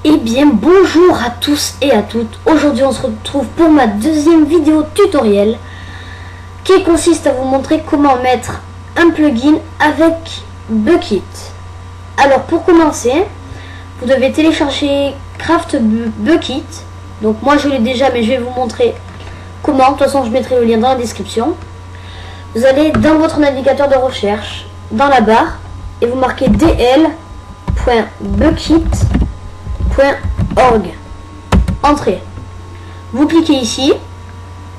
Eh bien bonjour à tous et à toutes. Aujourd'hui on se retrouve pour ma deuxième vidéo tutoriel qui consiste à vous montrer comment mettre un plugin avec Bukkit. Alors pour commencer, vous devez télécharger Craft Bukkit. Donc moi je l'ai déjà, mais je vais vous montrer comment. De toute façon je mettrai le lien dans la description. Vous allez dans votre navigateur de recherche, dans la barre, et vous marquez dl.bukkit.org. Entrée. Vous cliquez ici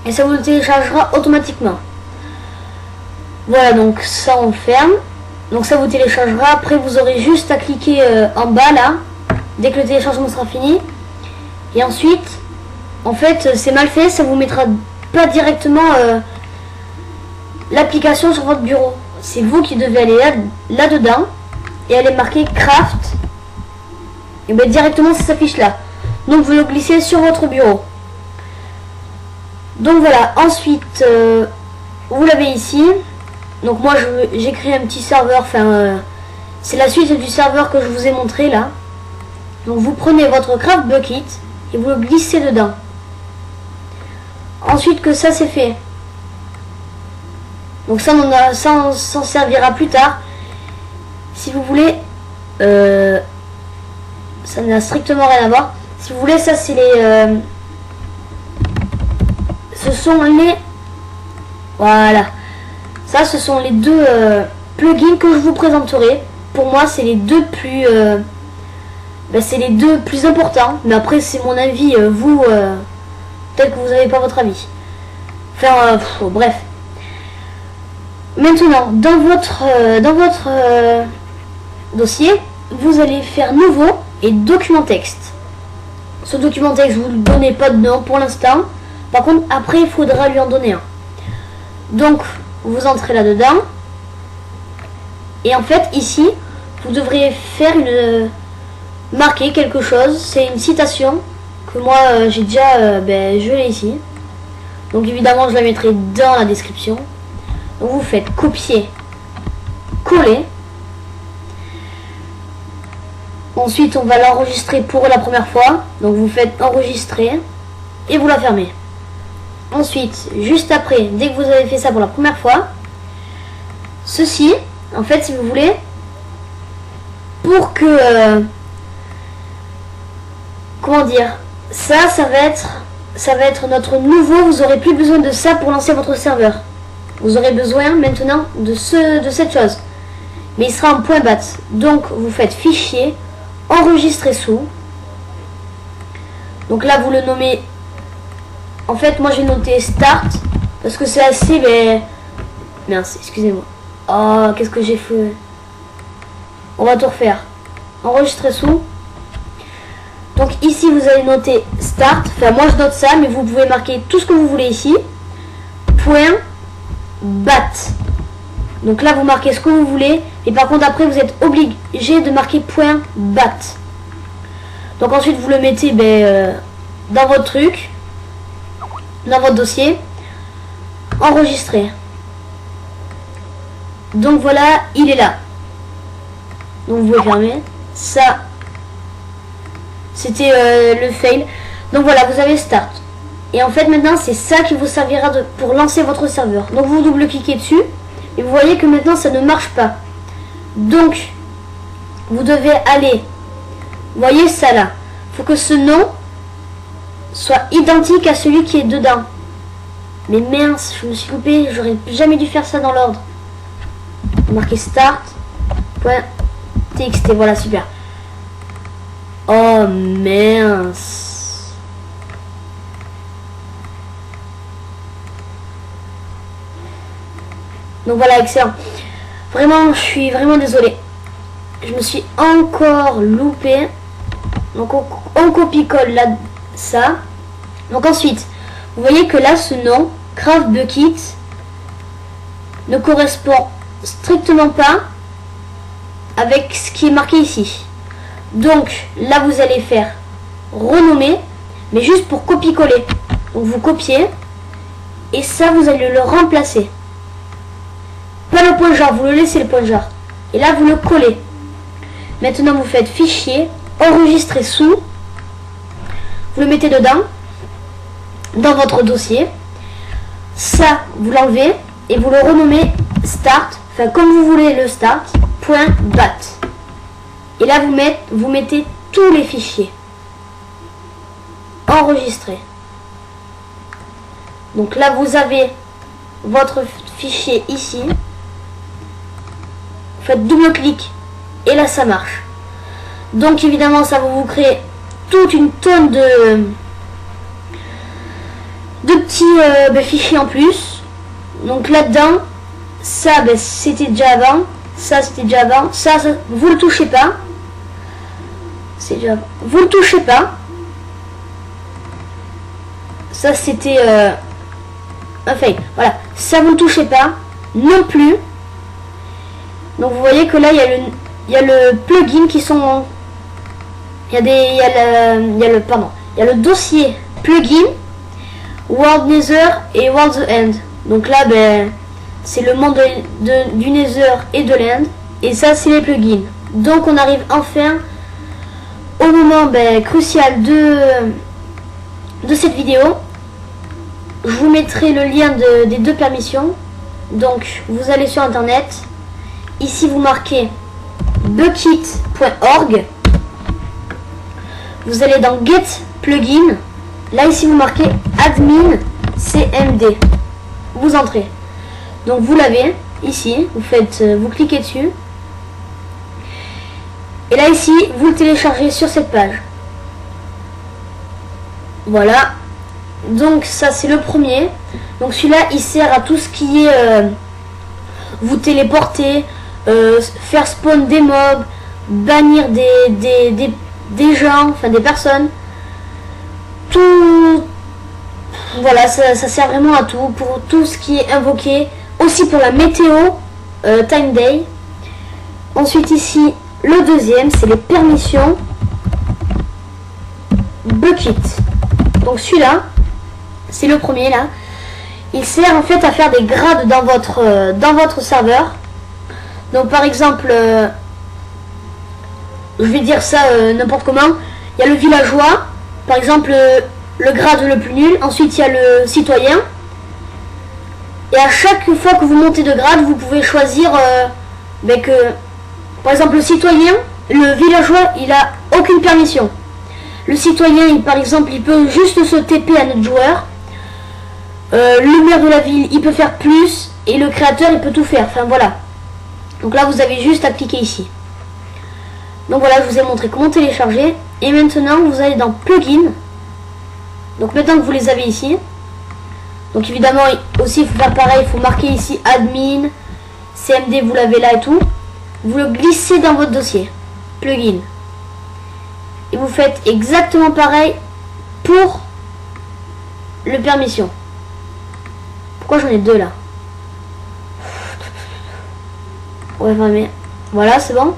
et ça vous le téléchargera automatiquement. Voilà, donc ça on ferme. Donc ça vous téléchargera. Après vous aurez juste à cliquer en bas là, dès que le téléchargement sera fini. Et ensuite, en fait c'est mal fait, ça vous mettra pas directement l'application sur votre bureau. C'est vous qui devez aller là-dedans et elle est marquée Craft. Et bien directement ça s'affiche là. Donc vous le glissez sur votre bureau. Donc voilà, ensuite vous l'avez ici. Donc moi j'ai créé un petit serveur, c'est la suite du serveur que je vous ai montré là. Donc vous prenez votre Craft Bukkit et vous le glissez dedans. Ensuite que ça c'est fait. Donc ça on s'en servira plus tard. Si vous voulez, ça n'a strictement rien à voir. Si vous voulez, ça c'est les... ce sont les... Voilà. Ça, ce sont les deux plugins que je vous présenterai. Pour moi, c'est les deux plus... c'est les deux plus importants. Mais après, c'est mon avis. Vous, peut-être que vous n'avez pas votre avis. Bref. Maintenant, dans votre dossier, vous allez faire nouveau et document texte. Ce document texte, vous ne donnez pas de nom pour l'instant. Par contre, après, il faudra lui en donner un. Donc, vous entrez là-dedans. Et en fait, ici, vous devriez faire marquer quelque chose. C'est une citation que moi, j'ai déjà... je l'ai ici. Donc, évidemment, je la mettrai dans la description. Donc, vous faites copier, coller. Ensuite, on va l'enregistrer pour la première fois. Donc, vous faites enregistrer et vous la fermez. Ensuite, juste après, dès que vous avez fait ça pour la première fois, ceci, en fait, si vous voulez, pour que... comment dire, ça va être notre nouveau. Vous n'aurez plus besoin de ça pour lancer votre serveur. Vous aurez besoin maintenant de cette chose. Mais il sera en .bat. Donc, vous faites fichier, enregistrer sous. Donc là, vous le nommez... En fait, moi, j'ai noté start. Parce que c'est assez... Mince, excusez-moi. Oh, qu'est-ce que j'ai fait? On va tout refaire. Enregistrer sous. Donc ici, vous allez noter start. Enfin, moi, je note ça, mais vous pouvez marquer tout ce que vous voulez ici. .bat. Donc là, vous marquez ce que vous voulez. Et par contre, après, vous êtes obligé de marquer .bat. Donc ensuite, vous le mettez dans votre truc, dans votre dossier, enregistrer. Donc voilà, il est là. Donc vous pouvez fermer. Ça, c'était le fail. Donc voilà, vous avez start. Et en fait, maintenant, c'est ça qui vous servira pour lancer votre serveur. Donc vous double-cliquez dessus. Et vous voyez que maintenant, ça ne marche pas. Donc, vous devez aller... Vous voyez ça là. Il faut que ce nom soit identique à celui qui est dedans. Mais mince, je me suis loupé. J'aurais jamais dû faire ça dans l'ordre. Marquez start.txt. Voilà, super. Oh mince. Donc voilà, excellent. Vraiment, je suis vraiment désolée. Je me suis encore loupé. Donc on copie-colle là ça. Donc ensuite, vous voyez que là, ce nom, Craft Bukkit, ne correspond strictement pas avec ce qui est marqué ici. Donc là, vous allez faire renommer, mais juste pour copier-coller. Donc vous copiez et ça, vous allez le remplacer. Pas le point jar, vous le laissez le point jar. Et là, vous le collez. Maintenant, vous faites fichier, enregistrer sous, vous le mettez dedans, dans votre dossier. Ça, vous l'enlevez et vous le renommez start, enfin comme vous voulez le start.bat. Et là, vous mettez tous les fichiers enregistrés. Donc là, vous avez votre fichier ici. Faites double-clic et là, ça marche. Donc évidemment, ça va vous créer toute une tonne de petits fichiers en plus. Donc là-dedans, ça, c'était déjà avant. Ça, c'était déjà avant. Ça, vous le touchez pas. C'est déjà avant. Vous le touchez pas. Ça, c'était un fail. Voilà. Ça, vous ne touchez pas non plus. Donc vous voyez que là, il y a le plugin qui sont... Il y a le dossier plugin, World Nether et World the End. Donc là, c'est le monde du Nether et de l'End. Et ça, c'est les plugins. Donc on arrive enfin au moment crucial de cette vidéo. Je vous mettrai le lien des deux permissions. Donc vous allez sur internet. Ici vous marquez bukkit.org. Vous allez dans Get Plugin. Là ici vous marquez Admin CMD. Vous entrez. Donc vous l'avez ici. Vous cliquez dessus. Et là ici vous le téléchargez sur cette page. Voilà. Donc ça c'est le premier. Donc celui-là il sert à tout ce qui est vous téléporter, faire spawn des mobs, bannir des gens, enfin des personnes. Tout, voilà, ça sert vraiment à tout, pour tout ce qui est invoqué, aussi pour la météo, time day. Ensuite ici, le deuxième, c'est les permissions Bukkit. Donc celui-là, c'est le premier là. Il sert en fait à faire des grades dans votre serveur. Donc par exemple, je vais dire ça n'importe comment. Il y a le villageois, par exemple le grade le plus nul. Ensuite il y a le citoyen. Et à chaque fois que vous montez de grade, vous pouvez choisir que, par exemple le citoyen, le villageois, il a aucune permission. Le citoyen, par exemple, il peut juste se TP à notre joueur. Le maire de la ville, il peut faire plus. Et le créateur, il peut tout faire. Enfin voilà. Donc là, vous avez juste à cliquer ici. Donc voilà, je vous ai montré comment télécharger. Et maintenant, vous allez dans Plugin. Donc maintenant que vous les avez ici. Donc évidemment, aussi, il faut faire pareil. Il faut marquer ici Admin, CMD, vous l'avez là et tout. Vous le glissez dans votre dossier. Plugin. Et vous faites exactement pareil pour le permission. Pourquoi j'en ai deux là? Ouais, mais voilà, c'est bon.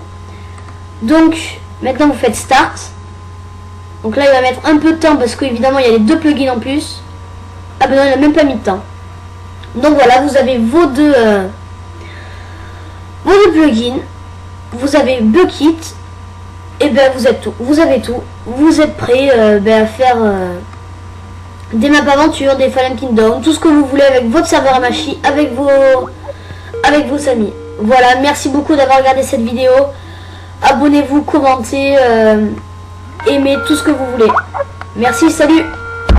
Donc maintenant vous faites start. Donc là il va mettre un peu de temps parce qu'évidemment il y a les deux plugins en plus. Ah ben non, il n'a même pas mis de temps. Donc voilà, vous avez vos deux plugins. Vous avez Bukkit. Et ben vous êtes tout. Vous avez tout. Vous êtes prêt à faire des maps aventures, des Fallen Kingdom, tout ce que vous voulez avec votre serveur Amashi, avec vos amis. Voilà, merci beaucoup d'avoir regardé cette vidéo. Abonnez-vous, commentez, aimez tout ce que vous voulez. Merci, salut.